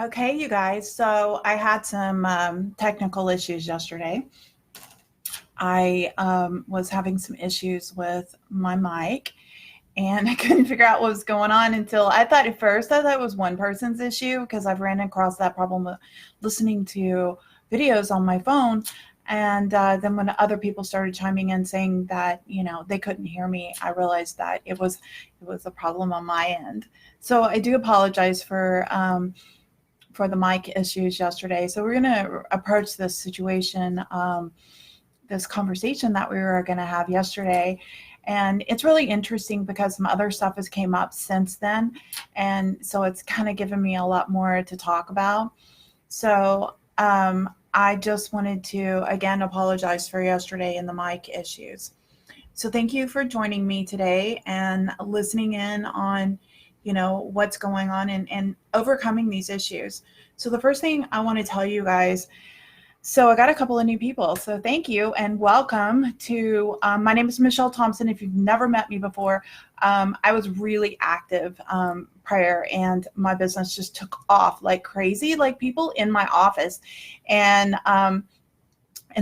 Okay, you guys. So I had some technical issues yesterday. I was having some issues with my mic and I couldn't figure out what was going on until I thought it was one person's issue because I've ran across that problem with listening to videos on my phone. And then when other people started chiming in saying that, they couldn't hear me, I realized that it was a problem on my end. So I do apologize for the mic issues yesterday. So we're going to approach this situation, this conversation that we were going to have yesterday. And it's really interesting because some other stuff has came up since then. And so it's kind of given me a lot more to talk about. So I just wanted to, again, apologize for yesterday and the mic issues. So thank you for joining me today and listening in on, what's going on and overcoming these issues. So the first thing I want to tell you guys, so I got a couple of new people. So thank you and welcome to, my name is Michelle Thompson. If you've never met me before, I was really active prior and my business just took off like crazy, like people in my office. And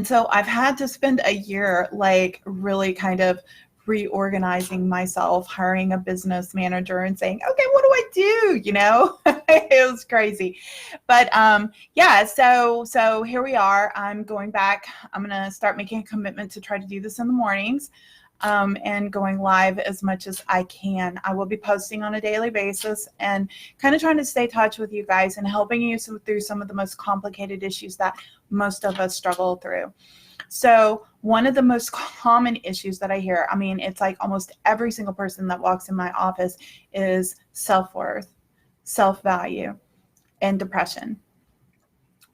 so I've had to spend a year like really kind of reorganizing myself, hiring a business manager and saying, okay, what do I do? It was crazy. But yeah, so here we are. I'm going back. I'm going to start making a commitment to try to do this in the mornings. And going live as much as I can. I will be posting on a daily basis and kind of trying to stay in touch with you guys and helping you through some of the most complicated issues that most of us struggle through. So one of the most common issues that I hear, I mean, it's like almost every single person that walks in my office is self-worth, self-value, and depression.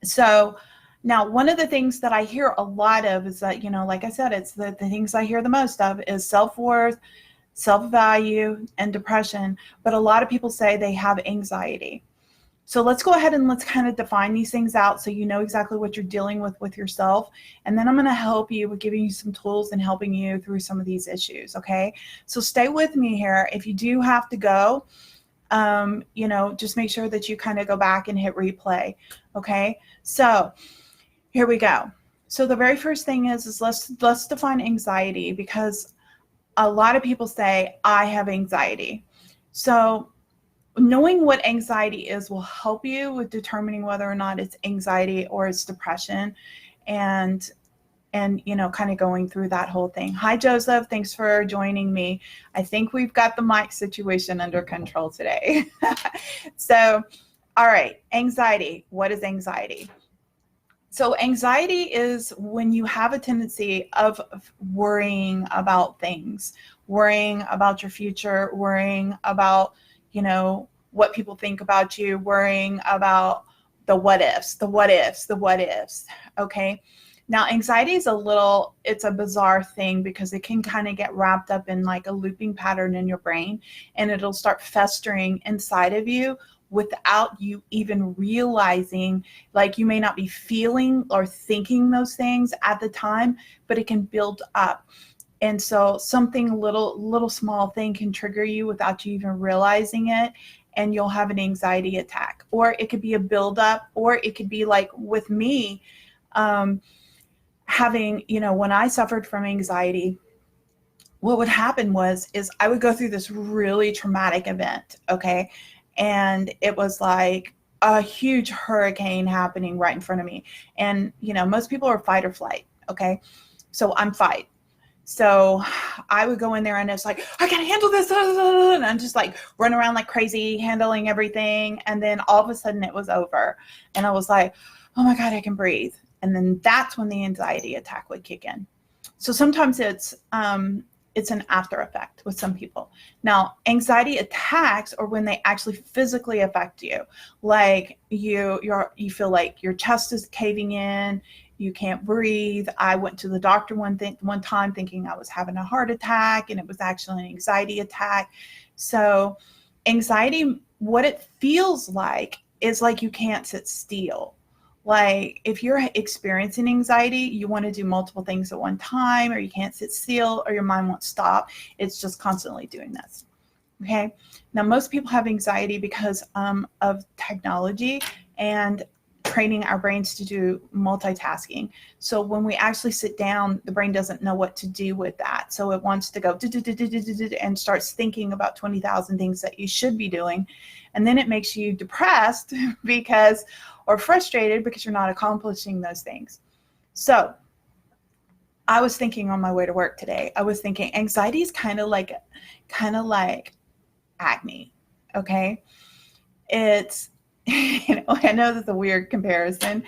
So now, one of the things that I hear a lot of is that, like I said, it's the things I hear the most of is self-worth, self-value, and depression. But a lot of people say they have anxiety. So let's go ahead and let's kind of define these things out so you know exactly what you're dealing with yourself. And then I'm going to help you with giving you some tools and helping you through some of these issues, okay? So stay with me here. If you do have to go, just make sure that you kind of go back and hit replay, okay? So here we go. So the very first thing is let's define anxiety, because a lot of people say I have anxiety. So knowing what anxiety is will help you with determining whether or not it's anxiety or it's depression, and kind of going through that whole thing. Hi, Joseph. Thanks for joining me. I think we've got the mic situation under control today. So, all right, anxiety. What is anxiety? So anxiety is when you have a tendency of worrying about things, worrying about your future, worrying about, what people think about you, worrying about the what ifs, okay? Now, anxiety is it's a bizarre thing because it can kind of get wrapped up in like a looping pattern in your brain, and it'll start festering inside of you without you even realizing. Like, you may not be feeling or thinking those things at the time, but it can build up. And so something little small thing can trigger you without you even realizing it, and you'll have an anxiety attack. Or it could be a buildup, or it could be like with me, having, when I suffered from anxiety, what would happen is I would go through this really traumatic event, okay? And it was like a huge hurricane happening right in front of me. And, most people are fight or flight, okay? So I'm fight. So I would go in there and it's like, I can handle this. And I'm just like run around like crazy, handling everything. And then all of a sudden it was over. And I was like, oh my God, I can breathe. And then that's when the anxiety attack would kick in. So sometimes it's an after effect with some people. Now, anxiety attacks are when they actually physically affect you. Like you feel like your chest is caving in, you can't breathe. I went to the doctor one time thinking I was having a heart attack, and it was actually an anxiety attack. So anxiety, what it feels like is like you can't sit still. Like if you're experiencing anxiety, you want to do multiple things at one time, or you can't sit still, or your mind won't stop. It's just constantly doing this. Okay. Now, most people have anxiety because of technology and training our brains to do multitasking. So when we actually sit down, the brain doesn't know what to do with that. So it wants to go and starts thinking about 20,000 things that you should be doing. And then it makes you depressed or frustrated because you're not accomplishing those things. So I was thinking on my way to work today, I was thinking anxiety is kind of like acne. Okay. It's, I know that's a weird comparison,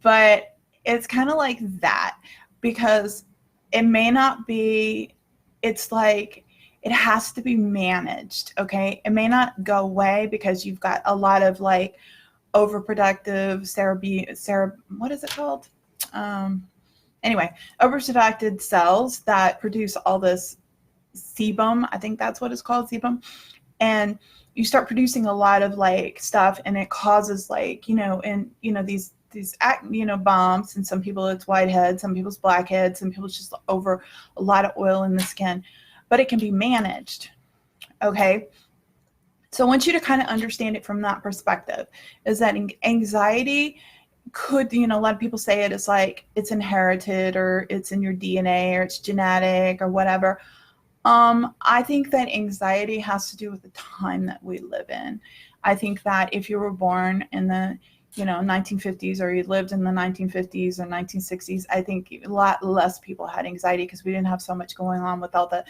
but it's kind of like that, because it may not be, it's like, it has to be managed. Okay. It may not go away because you've got a lot of like overproductive what is it called? Anyway, overproductive cells that produce all this sebum. I think that's what it's called, sebum. And you start producing a lot of like stuff, and it causes like, these bumps, and some people it's whitehead, some people's blackhead, some people's just over a lot of oil in the skin, but it can be managed. Okay. So I want you to kind of understand it from that perspective, is that anxiety could, a lot of people say it is like it's inherited, or it's in your DNA, or it's genetic, or whatever. I think that anxiety has to do with the time that we live in. I think that if you were born in the 1950s, or you lived in the 1950s or 1960s, I think a lot less people had anxiety because we didn't have so much going on with all the,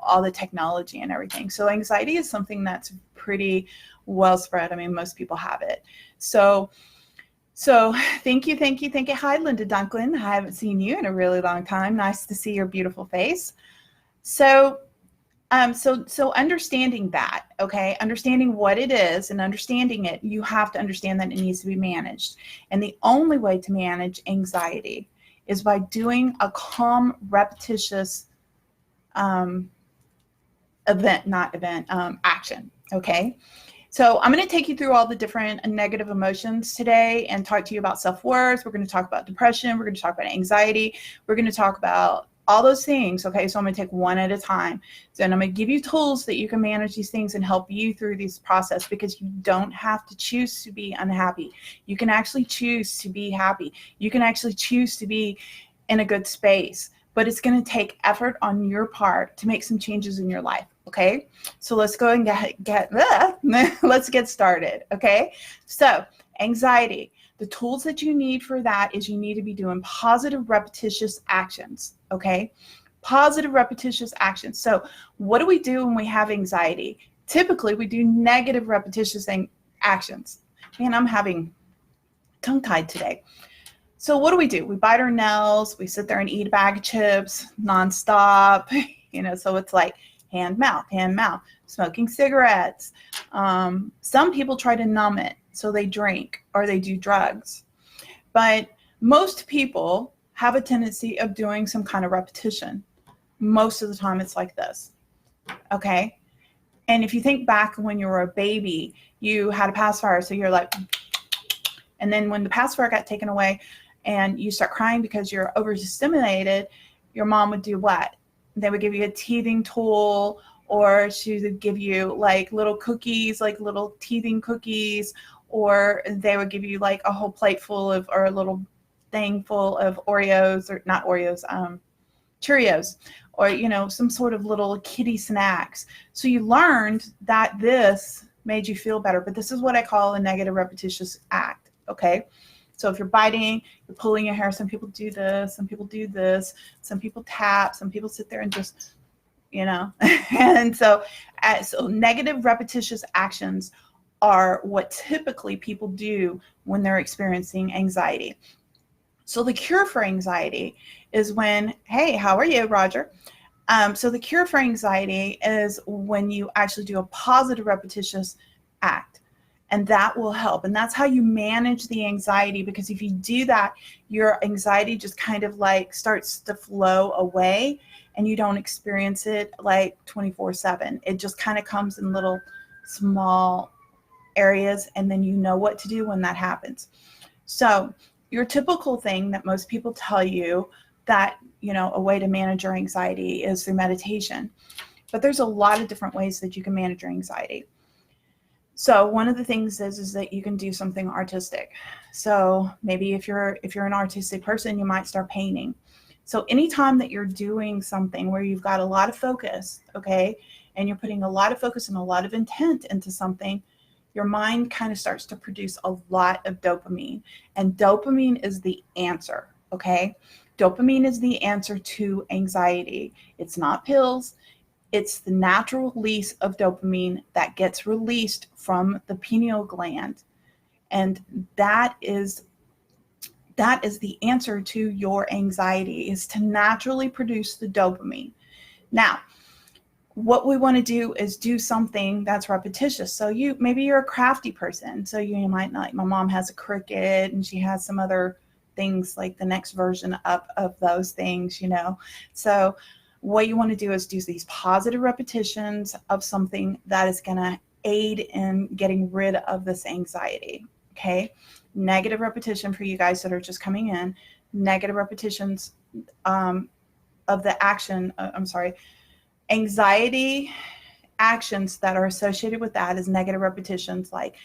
all the technology and everything. So anxiety is something that's pretty well spread. I mean, most people have it. So thank you. Hi, Linda Dunklin. I haven't seen you in a really long time. Nice to see your beautiful face. So understanding that, okay, understanding what it is and understanding it, you have to understand that it needs to be managed. And the only way to manage anxiety is by doing a calm, repetitious action, okay? So I'm going to take you through all the different negative emotions today and talk to you about self-worth. We're going to talk about depression. We're going to talk about anxiety. We're going to talk about all those things. Okay. So I'm going to take one at a time. So, and I'm going to give you tools that you can manage these things and help you through this process, because you don't have to choose to be unhappy. You can actually choose to be happy. You can actually choose to be in a good space, but it's going to take effort on your part to make some changes in your life. Okay. So let's go and let's get started. Okay. So anxiety. The tools that you need for that is you need to be doing positive, repetitious actions, okay? Positive, repetitious actions. So what do we do when we have anxiety? Typically, we do negative, repetitious actions. Man, I'm having tongue-tied today. So what do? We bite our nails. We sit there and eat a bag of chips nonstop. So it's like hand, mouth, smoking cigarettes. Some people try to numb it. So they drink or they do drugs. But most people have a tendency of doing some kind of repetition. Most of the time it's like this, okay? And if you think back when you were a baby, you had a pacifier, so you're like, and then when the pacifier got taken away and you start crying because you're overstimulated, your mom would do what? They would give you a teething tool, or she would give you like little cookies, like little teething cookies, or they would give you like a whole plate full of, or a little thing full of Oreos, or not Oreos, Cheerios, or, some sort of little kiddie snacks. So you learned that this made you feel better, but this is what I call a negative repetitious act. Okay. So if you're biting, you're pulling your hair, some people do this, some people do this, some people tap, some people sit there and just, and so negative repetitious actions are what typically people do when they're experiencing anxiety. So the cure for anxiety is when, hey, how are you, Roger? So the cure for anxiety is when you actually do a positive repetitious act, and that will help. And that's how you manage the anxiety, because if you do that, your anxiety just kind of like starts to flow away and you don't experience it like 24/7. It just kind of comes in little small areas, and then you know what to do when that happens. So your typical thing that most people tell you that, a way to manage your anxiety is through meditation. But there's a lot of different ways that you can manage your anxiety. So one of the things is that you can do something artistic. So maybe if you're an artistic person, you might start painting. So anytime that you're doing something where you've got a lot of focus, okay, and you're putting a lot of focus and a lot of intent into something, your mind kind of starts to produce a lot of dopamine. And dopamine is the answer, okay? Dopamine is the answer to anxiety. It's not pills. It's the natural release of dopamine that gets released from the pineal gland. And that is the answer to your anxiety, is to naturally produce the dopamine. Now, what we want to do is do something that's repetitious. So maybe you're a crafty person. So you might not, my mom has a Cricut and she has some other things like the next version up of those things, So what you want to do is do these positive repetitions of something that is going to aid in getting rid of this anxiety. Okay. Negative repetition for you guys that are just coming in, negative repetitions of the action. Anxiety actions that are associated with that is negative repetitions, like,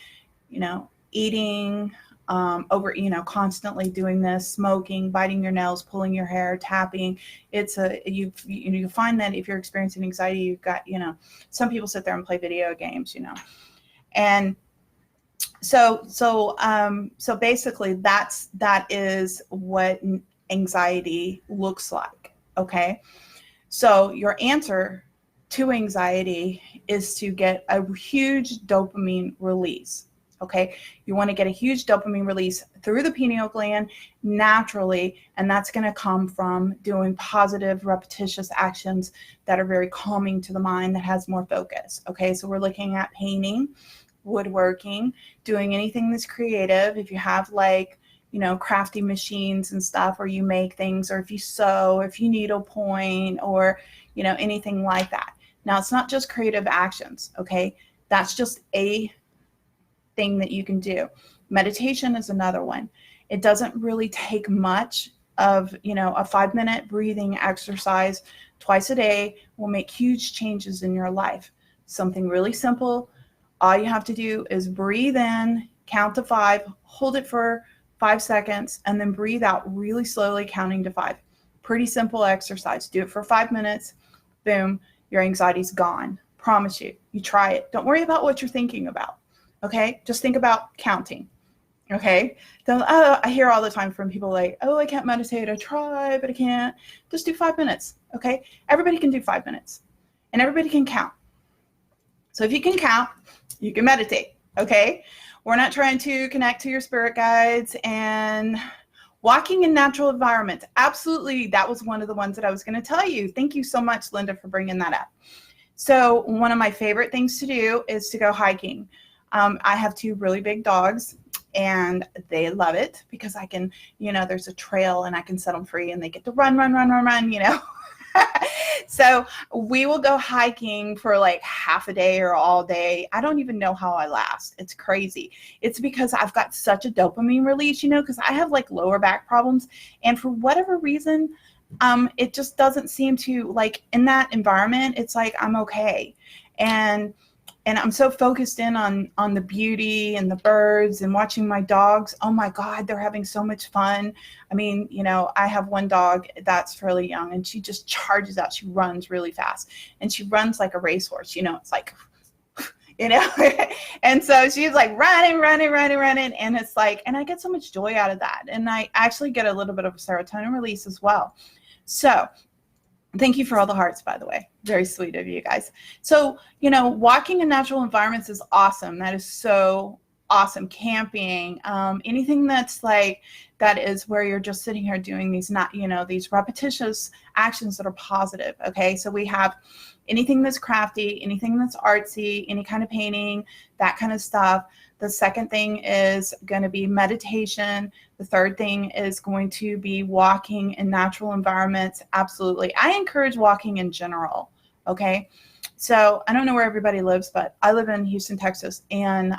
eating, constantly doing this, smoking, biting your nails, pulling your hair, tapping. You find that if you're experiencing anxiety, you've got, some people sit there and play video games, and so basically that is what anxiety looks like. Okay. So your answer to anxiety is to get a huge dopamine release. Okay. You want to get a huge dopamine release through the pineal gland naturally, and that's going to come from doing positive, repetitious actions that are very calming to the mind, that has more focus. Okay. So we're looking at painting, woodworking, doing anything that's creative. If you have crafty machines and stuff, or you make things, or if you sew, if you needlepoint, or, anything like that. Now, it's not just creative actions. Okay. That's just a thing that you can do. Meditation is another one. It doesn't really take much of, a 5-minute breathing exercise twice a day will make huge changes in your life. Something really simple. All you have to do is breathe in, count to 5, hold it for 5 seconds, and then breathe out really slowly, counting to 5. Pretty simple exercise. Do it for 5 minutes. Boom, your anxiety's gone. Promise you. You try it. Don't worry about what you're thinking about. Okay? Just think about counting. Okay? I hear all the time from people like, oh, I can't meditate. I try, but I can't. Just do 5 minutes. Okay? Everybody can do 5 minutes. And everybody can count. So if you can count, you can meditate. Okay? We're not trying to connect to your spirit guides. And walking in natural environments. Absolutely. That was one of the ones that I was going to tell you. Thank you so much, Linda, for bringing that up. So one of my favorite things to do is to go hiking. I have 2 really big dogs, and they love it because I can, there's a trail and I can set them free and they get to run. So we will go hiking for like half a day or all day. I don't even know how I last. It's crazy. It's because I've got such a dopamine release, because I have like lower back problems. And for whatever reason, it just doesn't seem to, like, in that environment, it's like I'm okay. And I'm so focused in on the beauty and the birds and watching my dogs. Oh my God, they're having so much fun. I mean, I have one dog that's fairly young, and she just charges out. She runs really fast, and she runs like a racehorse. It's like, and so she's like running. And it's like, and I get so much joy out of that. And I actually get a little bit of a serotonin release as well. So thank you for all the hearts, by the way. Very sweet of you guys. So, walking in natural environments is awesome. That is so awesome. Camping, anything that's like, that is where you're just sitting here doing these, these repetitious actions that are positive. Okay. So we have anything that's crafty, anything that's artsy, any kind of painting, that kind of stuff. The second thing is going to be meditation. The third thing is going to be walking in natural environments. Absolutely. I encourage walking in general. Okay. So I don't know where everybody lives, but I live in Houston, Texas. And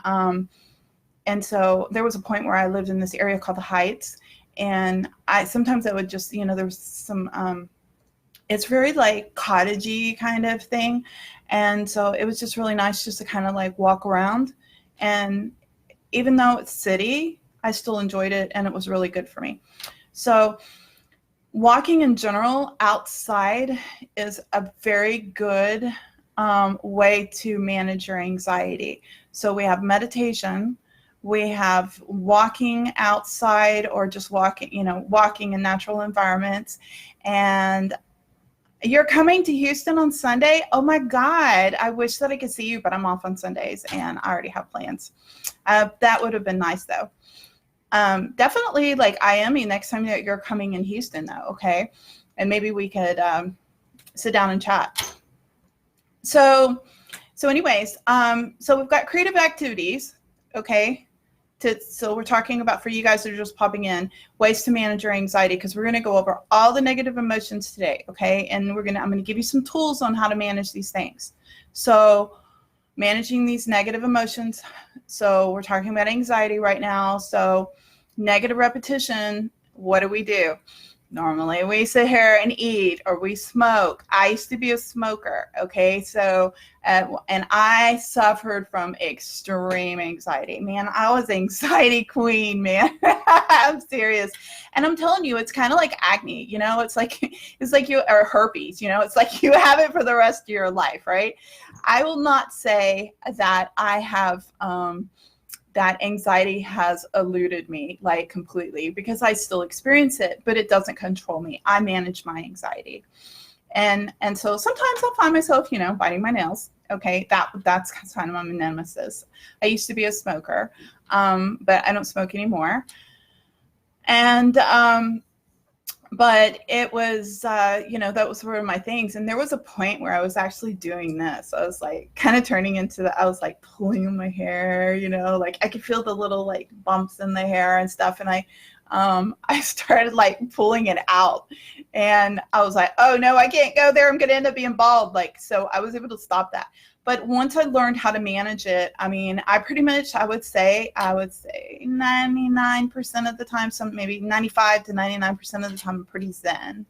so there was a point where I lived in this area called the Heights. And sometimes I would just, there was some, it's very like cottagey kind of thing. And so it was just really nice just to kind of like walk around And even though it's city, I still enjoyed it, and it was really good for me. So walking in general outside is a very good way to manage your anxiety. So we have meditation, we have walking outside, or just walking in natural environments. And you're coming to Houston on Sunday? Oh my God, I wish that I could see you, but I'm off on Sundays and I already have plans. That would have been nice though. Definitely like IME next time that you're coming in Houston though, okay? And maybe we could sit down and chat. So anyways, so we've got creative activities, okay? So we're talking about, for you guys that are just popping in, ways to manage your anxiety, because we're going to go over all the negative emotions today, okay? And I'm going to give you some tools on how to manage these things. So managing these negative emotions. So we're talking about anxiety right now. So negative repetition, what do? Normally we sit here and eat, or we smoke. I used to be a smoker, okay? So, and I suffered from extreme anxiety. Man, I was anxiety queen, man. I'm serious. And I'm telling you, it's kind of like acne, you know? It's like you, or herpes, you know? It's like you have it for the rest of your life, right? I will not say that I have, that anxiety has eluded me like completely, because I still experience it, but it doesn't control me. I manage my anxiety. And so sometimes I'll find myself, biting my nails. Okay. That's kind of my nemesis. I used to be a smoker, but I don't smoke anymore. And, but it was, that was one of my things. And there was a point where I was actually doing this. I was like kind of turning into I was like pulling my hair, like I could feel the little like bumps in the hair and stuff. And I started like pulling it out, and I was like, oh no, I can't go there. I'm going to end up being bald. So I was able to stop that. But once I learned how to manage it, I mean, I would say 99% of the time, maybe 95 to 99% of the time, I'm pretty zen,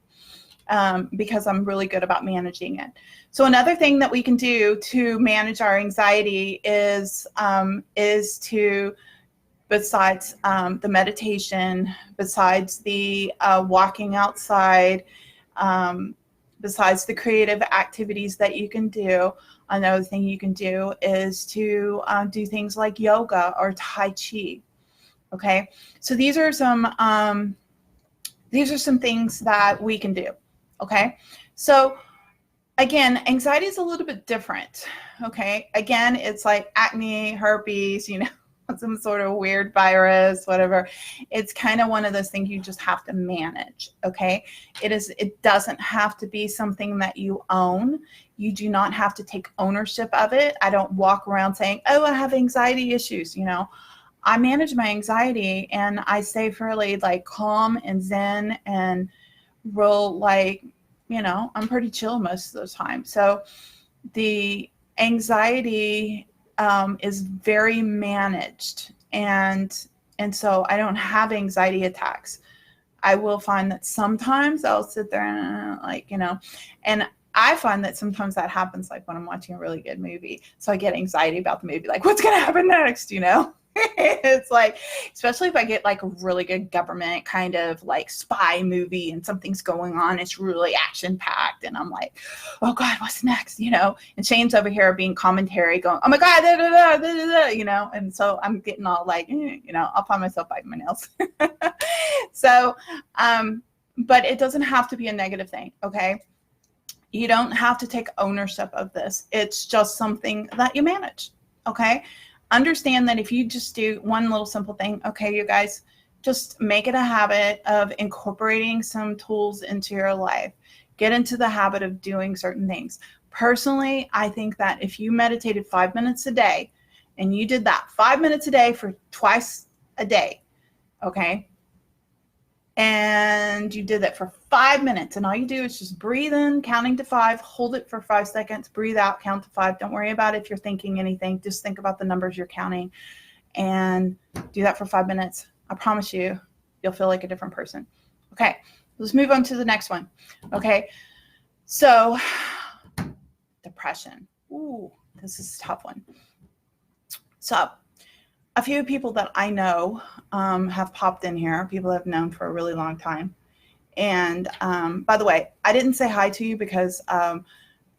because I'm really good about managing it. So another thing that we can do to manage our anxiety is to, besides the meditation, besides the walking outside, besides the creative activities that you can do, another thing you can do is to do things like yoga or Tai Chi. Okay, so these are some things that we can do. Okay, so again, anxiety is a little bit different. Okay, again, it's like acne, herpes, some sort of weird virus, whatever. It's kind of one of those things you just have to manage, okay? It doesn't have to be something that you own. You do not have to take ownership of it. I don't walk around saying, oh, I have anxiety issues, I manage my anxiety, and I stay fairly like calm and zen and real, like, I'm pretty chill most of the time. So the anxiety is very managed, and so I don't have anxiety attacks. I will find that sometimes I'll sit there and and I find that sometimes that happens like when I'm watching a really good movie. So I get anxiety about the movie, like what's going to happen next, It's like, especially if I get like a really good government kind of like spy movie and something's going on, it's really action packed, and I'm like, oh God, what's next? And Shane's over here being commentary going, oh my God, da, da, da, da, da, and so I'm getting all like, I'll find myself biting my nails. So, but it doesn't have to be a negative thing. Okay. You don't have to take ownership of this. It's just something that you manage. Okay. Understand that if you just do one little simple thing, okay, you guys, just make it a habit of incorporating some tools into your life. Get into the habit of doing certain things. Personally, I think that if you meditated 5 minutes a day, and you did that 5 minutes a day for twice a day, okay, and you did that for 5 minutes, and all you do is just breathe in, counting to 5, hold it for 5 seconds, breathe out, count to 5. Don't worry about if you're thinking anything. Just think about the numbers you're counting, and do that for 5 minutes. I promise you, you'll feel like a different person. Okay, let's move on to the next one. Okay, so depression. Ooh, this is a tough one. So a few people that I know have popped in here, people I've known for a really long time. And by the way, I didn't say hi to you because a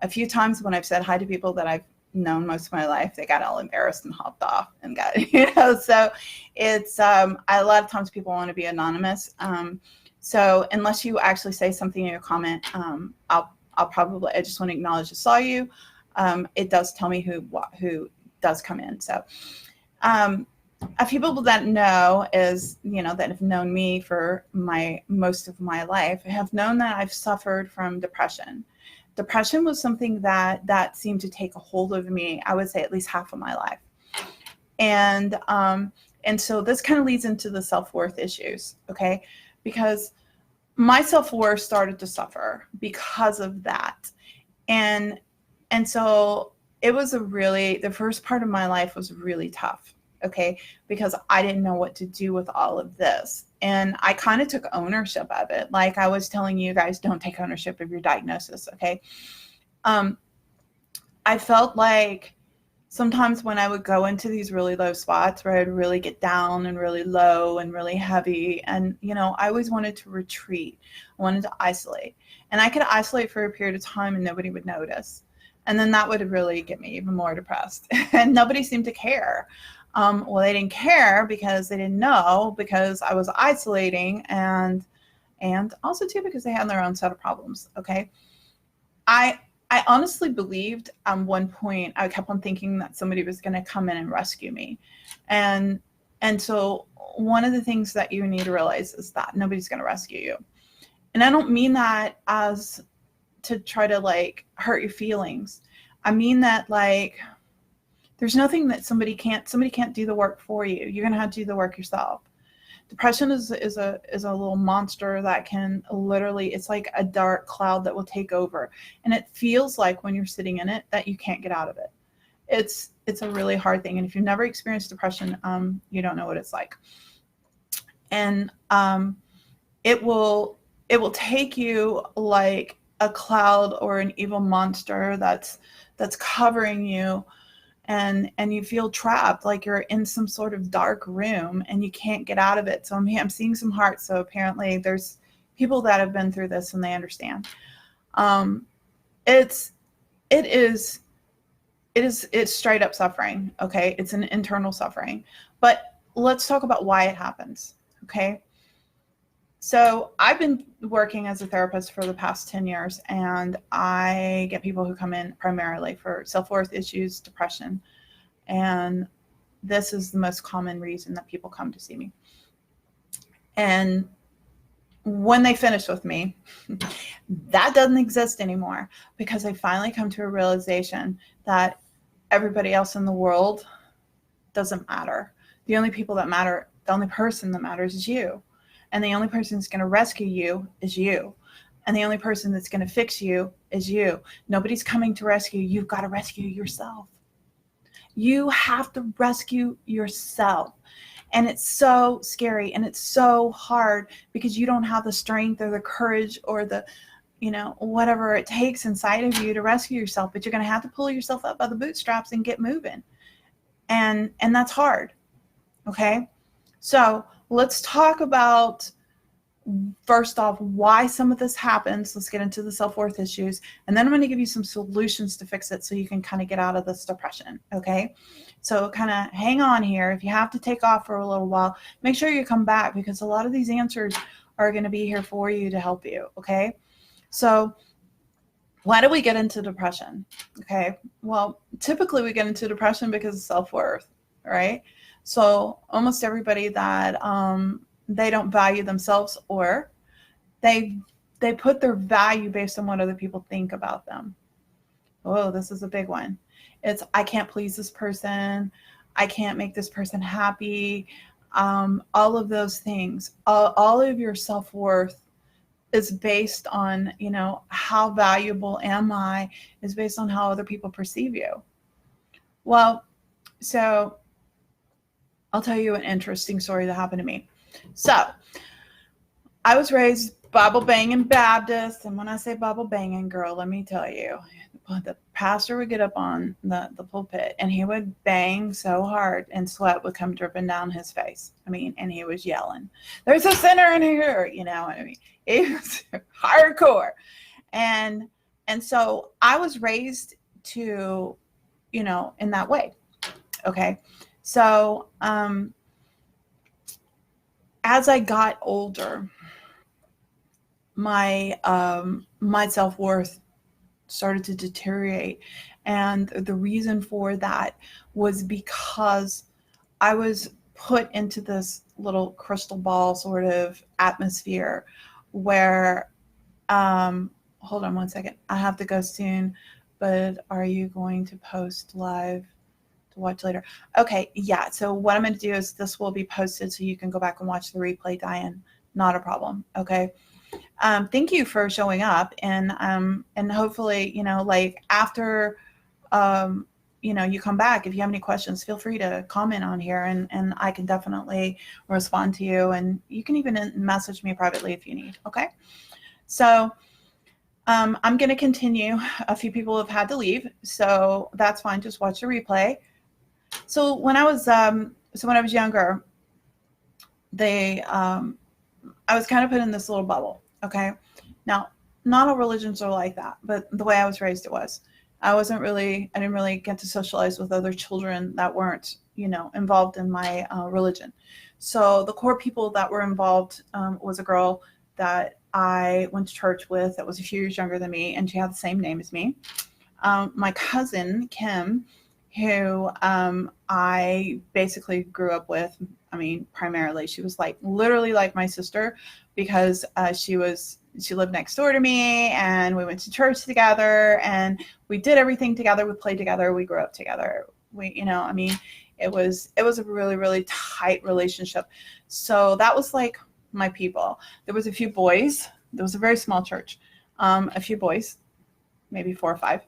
few times when I've said hi to people that I've known most of my life, they got all embarrassed and hopped off and got, so it's, a lot of times people want to be anonymous. So unless you actually say something in your comment, I'll probably, I just want to acknowledge I saw you. It does tell me who does come in. So a few people that know that have known me for most of my life have known that I've suffered from depression. Depression was something that seemed to take a hold of me, I would say at least half of my life. And so this kind of leads into the self-worth issues, okay? Because my self-worth started to suffer because of that. And so it was the first part of my life was really tough, okay? Because I didn't know what to do with all of this. And I kind of took ownership of it. Like I was telling you guys, don't take ownership of your diagnosis, okay? I felt like sometimes when I would go into these really low spots where I'd really get down and really low and really heavy, and I always wanted to retreat. I wanted to isolate, and I could isolate for a period of time and nobody would notice, and then that would really get me even more depressed. And nobody seemed to care. Well, they didn't care because they didn't know, because I was isolating, and also too because they had their own set of problems. Okay, I honestly believed at one point, I kept on thinking that somebody was going to come in and rescue me. And so one of the things that you need to realize is that nobody's going to rescue you. And I don't mean that as to try to like hurt your feelings. I mean that like there's nothing that somebody can't do the work for you. You're going to have to do the work yourself. Depression is a little monster that can literally, it's like a dark cloud that will take over. And it feels like when you're sitting in it that you can't get out of it. It's a really hard thing. And if you've never experienced depression, you don't know what it's like. And it will take you like a cloud or an evil monster that's covering you. And you feel trapped, like you're in some sort of dark room and you can't get out of it. So I'm seeing some hearts. So apparently there's people that have been through this and they understand. It's straight up suffering. Okay. It's an internal suffering, but let's talk about why it happens. Okay. So I've been working as a therapist for the past 10 years, and I get people who come in primarily for self-worth issues, depression, and this is the most common reason that people come to see me. And when they finish with me, that doesn't exist anymore, because they finally come to a realization that everybody else in the world doesn't matter. The only people that matter, the only person that matters is you. And the only person that's going to rescue you is you. And the only person that's going to fix you is you. Nobody's coming to rescue you. You've got to rescue yourself. You have to rescue yourself. And it's so scary and it's so hard because you don't have the strength or the courage or the, whatever it takes inside of you to rescue yourself. But you're going to have to pull yourself up by the bootstraps and get moving. And that's hard. Okay? So let's talk about, first off, why some of this happens. Let's get into the self-worth issues. And then I'm going to give you some solutions to fix it so you can kind of get out of this depression. Okay. So kind of hang on here. If you have to take off for a little while, make sure you come back, because a lot of these answers are going to be here for you to help you. Okay. So why do we get into depression? Okay. Well, typically we get into depression because of self-worth, right? So almost everybody that they don't value themselves, or they put their value based on what other people think about them. Oh, this is a big one. It's, I can't please this person. I can't make this person happy. All of those things, all of your self-worth is based on, how valuable am I, is based on how other people perceive you. Well, so I'll tell you an interesting story that happened to me. So I was raised Bible banging Baptist. And when I say Bible banging, girl, let me tell you, the pastor would get up on the pulpit and he would bang so hard and sweat would come dripping down his face. I mean, and he was yelling, "There's a sinner in here," you know. I mean, it was hardcore. And so I was raised to, you know, in that way. Okay. So as I got older, my my self-worth started to deteriorate. And the reason for that was because I was put into this little crystal ball sort of atmosphere where, hold on one second, I have to go soon, but are you going to post live to watch later? Okay, yeah, so what I'm going to do is this will be posted so you can go back and watch the replay, Diane. Not a problem, okay? Thank you for showing up, and hopefully, you know, like after, you know, you come back, if you have any questions, feel free to comment on here, and I can definitely respond to you, and you can even message me privately if you need. Okay, so I'm going to continue. A few people have had to leave, so that's fine. Just watch the replay. So when I was younger, I was kind of put in this little bubble. Okay. Now, not all religions are like that, but the way I was raised, it was. I didn't really get to socialize with other children that weren't, you know, involved in my religion. So the core people that were involved was a girl that I went to church with that was a few years younger than me, and she had the same name as me. My cousin, Kim, who I basically grew up with. I mean, primarily, she was like literally like my sister because she lived next door to me, and we went to church together, and we did everything together. We played together. We grew up together. You know, I mean, it was a really, really tight relationship. So that was like my people. There was a few boys. There was a very small church. A few boys, maybe 4 or 5.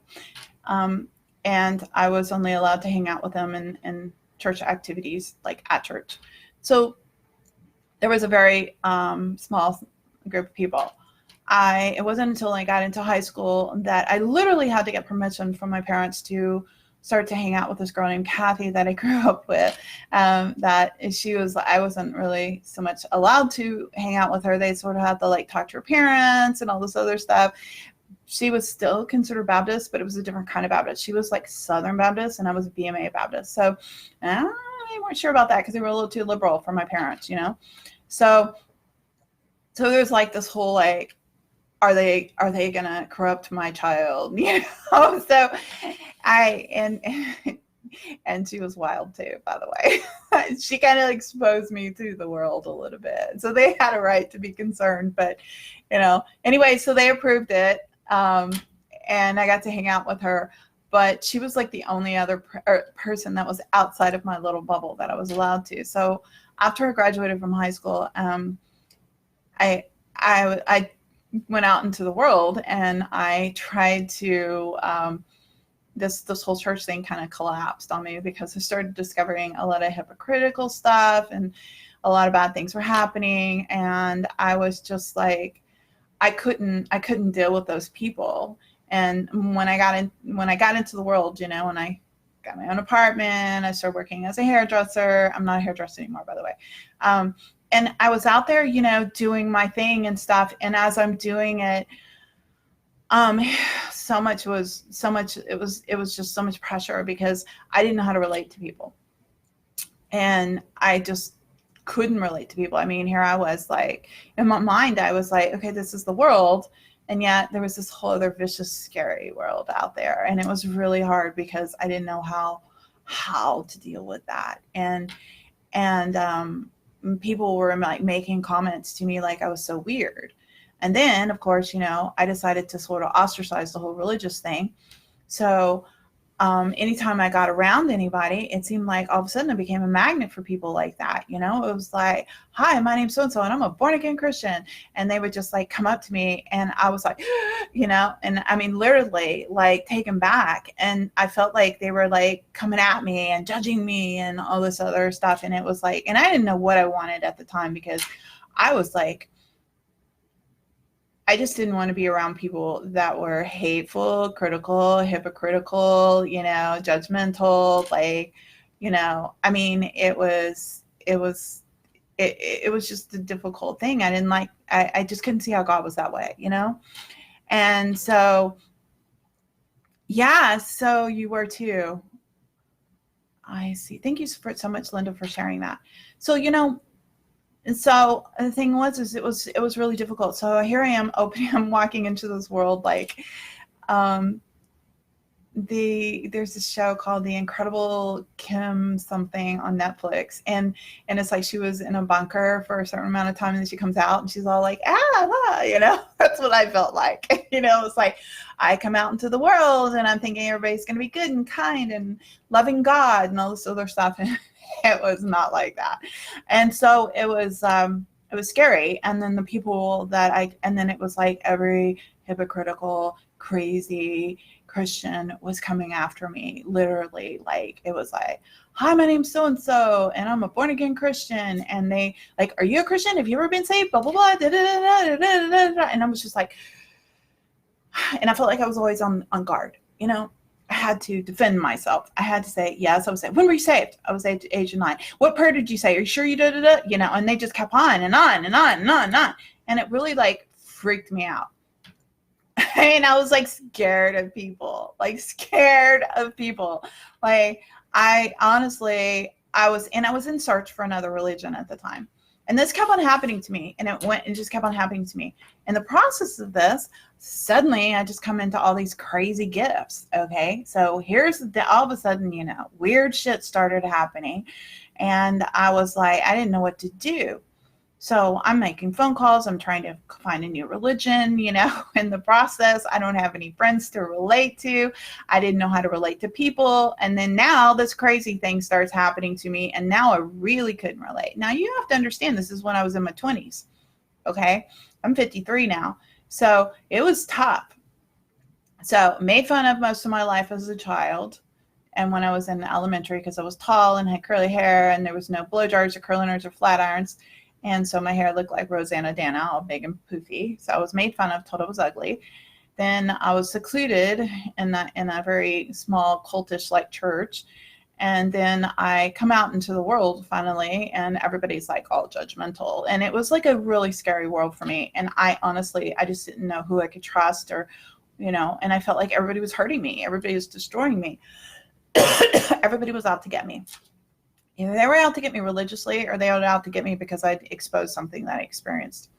And I was only allowed to hang out with them in church activities, like at church. So there was a very small group of people. It wasn't until I got into high school that I literally had to get permission from my parents to start to hang out with this girl named Kathy that I grew up with. I wasn't really so much allowed to hang out with her. They sort of had to like talk to her parents and all this other stuff. She was still considered Baptist, but it was a different kind of Baptist. She was like Southern Baptist, and I was a BMA Baptist. So I weren't sure about that because they were a little too liberal for my parents, you know. So there's like this whole like, are they gonna corrupt my child? You know. So and she was wild too, by the way. She kind of exposed me to the world a little bit. So they had a right to be concerned, but you know, anyway, so they approved it. And I got to hang out with her, but she was like the only other person that was outside of my little bubble that I was allowed to. So after I graduated from high school, I went out into the world, and I tried to, this whole church thing kind of collapsed on me because I started discovering a lot of hypocritical stuff, and a lot of bad things were happening. And I was just like, I couldn't deal with those people. And when I got into the world, you know, and I got my own apartment, I started working as a hairdresser. I'm not a hairdresser anymore, by the way. And I was out there, you know, doing my thing and stuff. And as I'm doing it, it was just so much pressure because I didn't know how to relate to people. And I just couldn't relate to people. I mean, here I was like, in my mind, I was like, okay, this is the world. And yet there was this whole other vicious, scary world out there. And it was really hard because I didn't know how to deal with that. And people were like making comments to me like I was so weird. And then, of course, you know, I decided to sort of ostracize the whole religious thing. So anytime I got around anybody, it seemed like all of a sudden I became a magnet for people like that. You know, it was like, hi, my name's so-and-so, and I'm a born again Christian. And they would just like come up to me, and I was like, you know, and I mean, literally like taken back. And I felt like they were like coming at me and judging me and all this other stuff. And it was like, and I didn't know what I wanted at the time because I was like, I just didn't want to be around people that were hateful, critical, hypocritical, judgmental. Like, I mean, it was just a difficult thing. I didn't like, I just couldn't see how God was that way, And so, yeah, so you were too. I see. Thank you so much, Linda, for sharing that. So, and so the thing was, it was really difficult. So here I am I'm walking into this world like, um, there's this show called The Incredible Kim something on Netflix, and it's like she was in a bunker for a certain amount of time, and then she comes out and she's all like, that's what I felt like. It's like I come out into the world and I'm thinking everybody's going to be good and kind and loving God and all this other stuff, and it was not like that. And so it was scary. And then the people and then it was like every hypocritical, crazy Christian was coming after me, literally. Like, it was like, hi, my name's so-and-so, and I'm a born-again Christian. And they like, are you a Christian? Have you ever been saved? Blah, blah, blah, da, da, da, da, da, da. And I was just like, and I felt like I was always on guard, I had to defend myself. I had to say, yes, I was saved. When were you saved? I was age of 9. What prayer did you say? Are you sure you did it? And they just kept on and on and on and on and on. And it really like freaked me out. And I was like scared of people. Like I honestly, I was in search for another religion at the time. And this kept on happening to me, and it just kept on happening to me. In the process of this, suddenly I just come into all these crazy gifts. Okay. So all of a sudden, weird shit started happening. And I was like, I didn't know what to do. So I'm making phone calls. I'm trying to find a new religion, in the process. I don't have any friends to relate to. I didn't know how to relate to people. And then now this crazy thing starts happening to me. And now I really couldn't relate. Now you have to understand, this is when I was in my 20s. Okay. I'm 53 now. So it was tough. So made fun of most of my life as a child. And when I was in elementary, because I was tall and had curly hair and there was no blow dryers or curling irons or flat irons. And so my hair looked like Rosanna Dana, all big and poofy. So I was made fun of, told I was ugly. Then I was secluded in a very small cultish like church. And then I come out into the world finally, and everybody's like all judgmental. And it was like a really scary world for me. And I just didn't know who I could trust and I felt like everybody was hurting me. Everybody was destroying me. Everybody was out to get me. Either they were out to get me religiously, or they were out to get me because I'd exposed something that I experienced.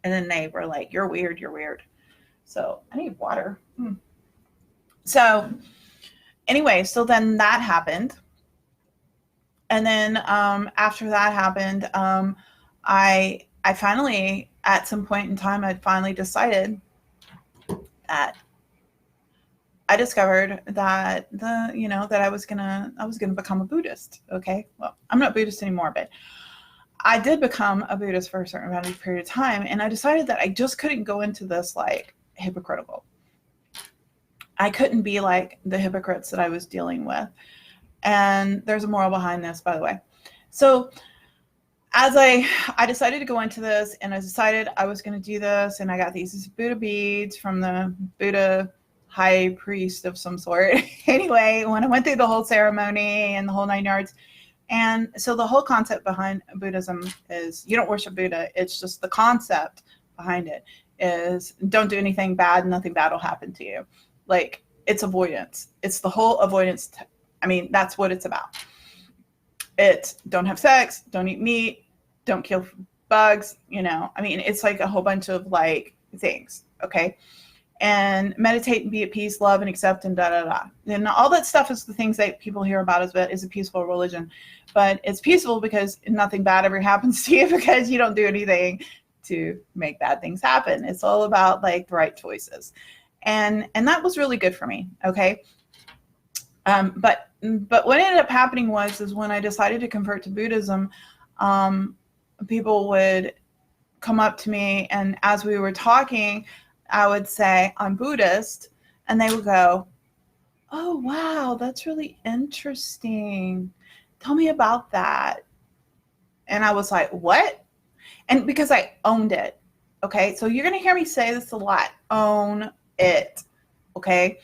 And then they were like, you're weird, you're weird. So I need water. So anyway, so then that happened. And then after that happened, I finally, at some point in time, I'd finally decided that I discovered that that I was gonna become a Buddhist. Okay, well, I'm not Buddhist anymore, but I did become a Buddhist for a certain amount of period of time, and I decided that I just couldn't go into this like hypocritical. I couldn't be like the hypocrites that I was dealing with, and there's a moral behind this, by the way. So as I decided to go into this, and I decided I was going to do this, and I got these Buddha beads from the Buddha high priest of some sort. Anyway, when I went through the whole ceremony and the whole 9 yards, and so the whole concept behind Buddhism is you don't worship Buddha. It's just the concept behind it is don't do anything bad. Nothing bad will happen to you. Like, it's avoidance. It's the whole avoidance. That's what it's about. It's don't have sex, don't eat meat, don't kill bugs. It's like a whole bunch of like things. Okay. And meditate and be at peace, love and accept, and da-da-da. And all that stuff is the things that people hear about is a peaceful religion. But it's peaceful because nothing bad ever happens to you because you don't do anything to make bad things happen. It's all about like the right choices. And that was really good for me. Okay. But what ended up happening is when I decided to convert to Buddhism, people would come up to me, and as we were talking, I would say, I'm Buddhist, and they would go, oh, wow, that's really interesting. Tell me about that. And I was like, what? And because I owned it. Okay, so you're going to hear me say this a lot. Own it. Okay,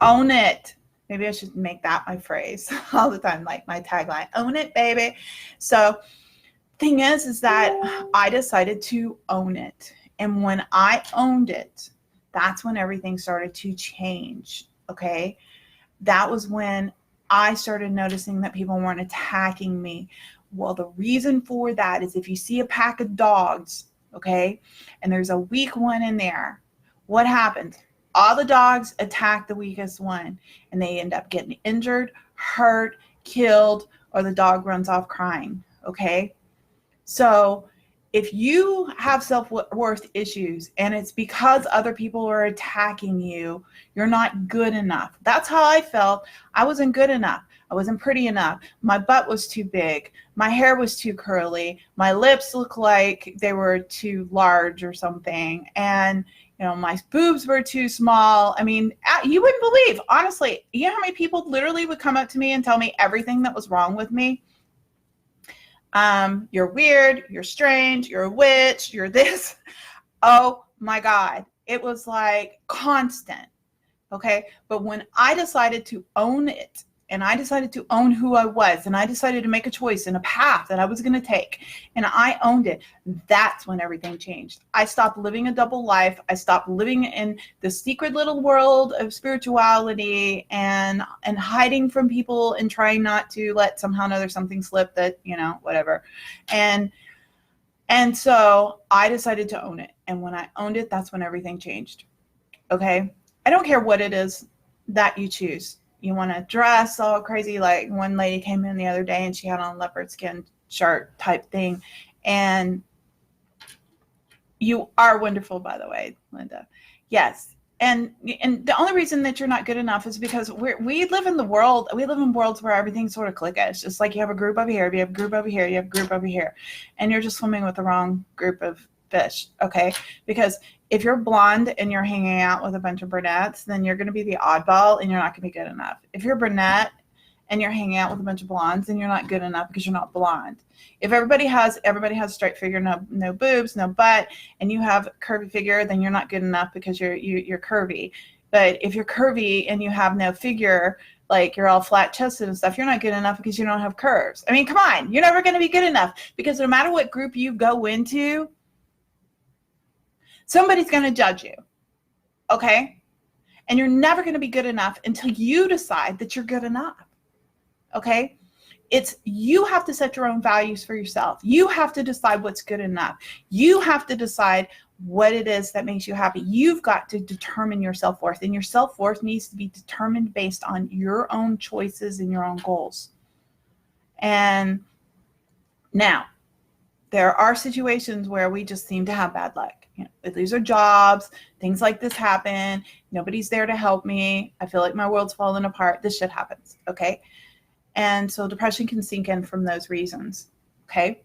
own it. Maybe I should make that my phrase all the time, like my tagline. Own it, baby. So thing is that I decided to own it. And when I owned it, that's when everything started to change. Okay, that was when I started noticing that people weren't attacking me. Well, the reason for that is if you see a pack of dogs, okay, and there's a weak one in there, what happens? All the dogs attack the weakest one, and they end up getting injured, hurt, killed, or the dog runs off crying, okay? So if you have self-worth issues and it's because other people are attacking you, you're not good enough. That's how I felt. I wasn't good enough. I wasn't pretty enough. My butt was too big. My hair was too curly. My lips looked like they were too large or something. And, you know, my boobs were too small. I mean, you wouldn't believe, honestly, you know how many people literally would come up to me and tell me everything that was wrong with me? You're weird, you're strange, you're a witch, you're this. Oh my God. It was like constant. Okay. But when I decided to own it, and I decided to own who I was, and I decided to make a choice and a path that I was going to take, and I owned it, that's when everything changed. I stopped living a double life. I stopped living in the secret little world of spirituality and hiding from people and trying not to let somehow or another something slip that, you know, whatever. And so I decided to own it. And when I owned it, that's when everything changed. Okay. I don't care what it is that you choose. You want to dress all crazy. Like one lady came in the other day and she had on a leopard skin shirt type thing. And you are wonderful, by the way, Linda. Yes. And the only reason that you're not good enough is because we live in the world. We live in worlds where everything's sort of cliquish. Just like you have a group over here, you have a group over here, you have a group over here. And you're just swimming with the wrong group of fish. Okay. Because if you're blonde and you're hanging out with a bunch of brunettes, then you're going to be the oddball and you're not going to be good enough. If you're brunette and you're hanging out with a bunch of blondes, then you're not good enough because you're not blonde. If everybody has straight figure, no boobs, no butt, and you have curvy figure, then you're not good enough because you're curvy. But if you're curvy and you have no figure, like you're all flat chested and stuff, you're not good enough because you don't have curves. I mean, come on, you're never going to be good enough because no matter what group you go into, somebody's going to judge you, okay? And you're never going to be good enough until you decide that you're good enough, okay? You have to set your own values for yourself. You have to decide what's good enough. You have to decide what it is that makes you happy. You've got to determine your self-worth, and your self-worth needs to be determined based on your own choices and your own goals. And now, there are situations where we just seem to have bad luck. You know, we lose our jobs, things like this happen. Nobody's there to help me. I feel like my world's falling apart. This shit happens, okay? And so depression can sink in from those reasons, okay?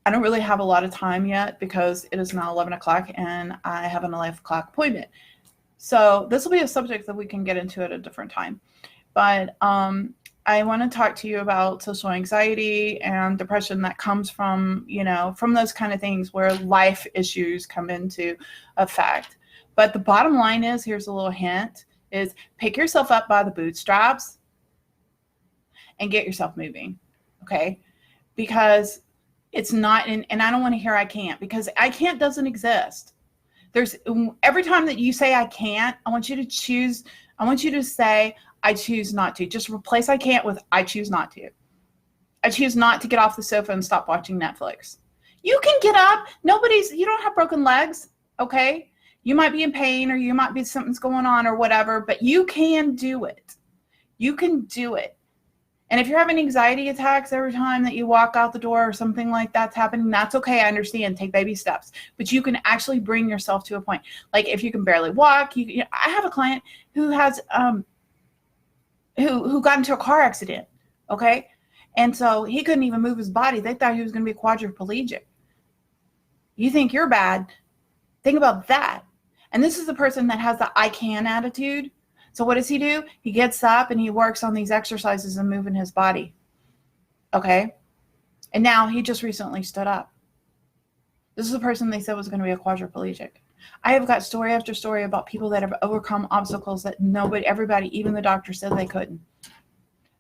I don't really have a lot of time yet because it is now 11 o'clock and I have an 11 o'clock appointment. So this will be a subject that we can get into at a different time. But I want to talk to you about social anxiety and depression that comes from, you know, from those kind of things where life issues come into effect. But the bottom line is, here's a little hint, is pick yourself up by the bootstraps and get yourself moving, okay? Because it's not, and I don't want to hear I can't, because I can't doesn't exist. There's, every time that you say I can't, I want you to choose, I want you to say, I choose not to. Just replace I can't with I choose not to. I choose not to get off the sofa and stop watching Netflix. You can get up. You don't have broken legs, okay? You might be in pain or you might be something's going on or whatever, but you can do it. You can do it. And if you're having anxiety attacks every time that you walk out the door or something like that's happening, that's okay. I understand. Take baby steps. But you can actually bring yourself to a point. Like if you can barely walk, I have a client who has who got into a car accident, okay? And so he couldn't even move his body. They thought he was going to be quadriplegic. You think you're bad? Think about that. And this is the person that has the I can attitude. So what does he do? He gets up and he works on these exercises and moving his body, okay? And now he just recently stood up. This is a person they said was going to be a quadriplegic. I have got story after story about people that have overcome obstacles that everybody, even the doctor, said they couldn't.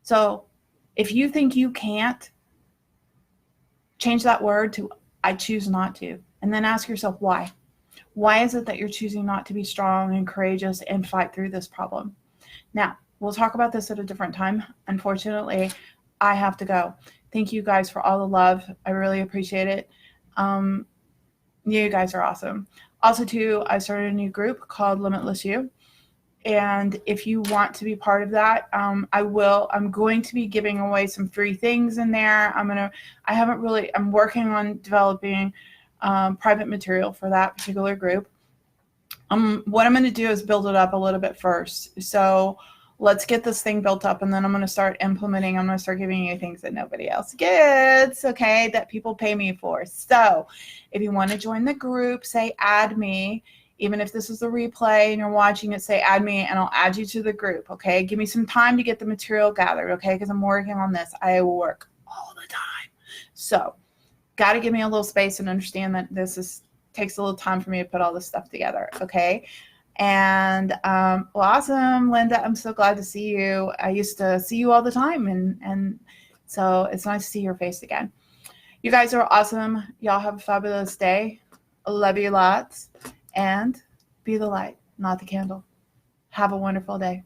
So if you think you can't, change that word to I choose not to. And then ask yourself why. Why is it that you're choosing not to be strong and courageous and fight through this problem? Now, we'll talk about this at a different time. Unfortunately, I have to go. Thank you guys for all the love. I really appreciate it. You guys are awesome. Also, too, I started a new group called Limitless You. And if you want to be part of that, I'm going to be giving away some free things in there. I'm working on developing private material for that particular group. What I'm going to do is build it up a little bit first. So let's get this thing built up, and then I'm going to start implementing. I'm going to start giving you things that nobody else gets, okay, that people pay me for. So if you want to join the group, say add me. Even if this is a replay and you're watching it, say add me, and I'll add you to the group, okay? Give me some time to get the material gathered, okay? Because I'm working on this. I work all the time. So got to give me a little space and understand that takes a little time for me to put all this stuff together, okay? And well, awesome, Linda. I'm so glad to see you. I used to see you all the time, and so it's nice to see your face again. You guys are awesome. Y'all have a fabulous day. I love you lots. And be the light, not the candle. Have a wonderful day.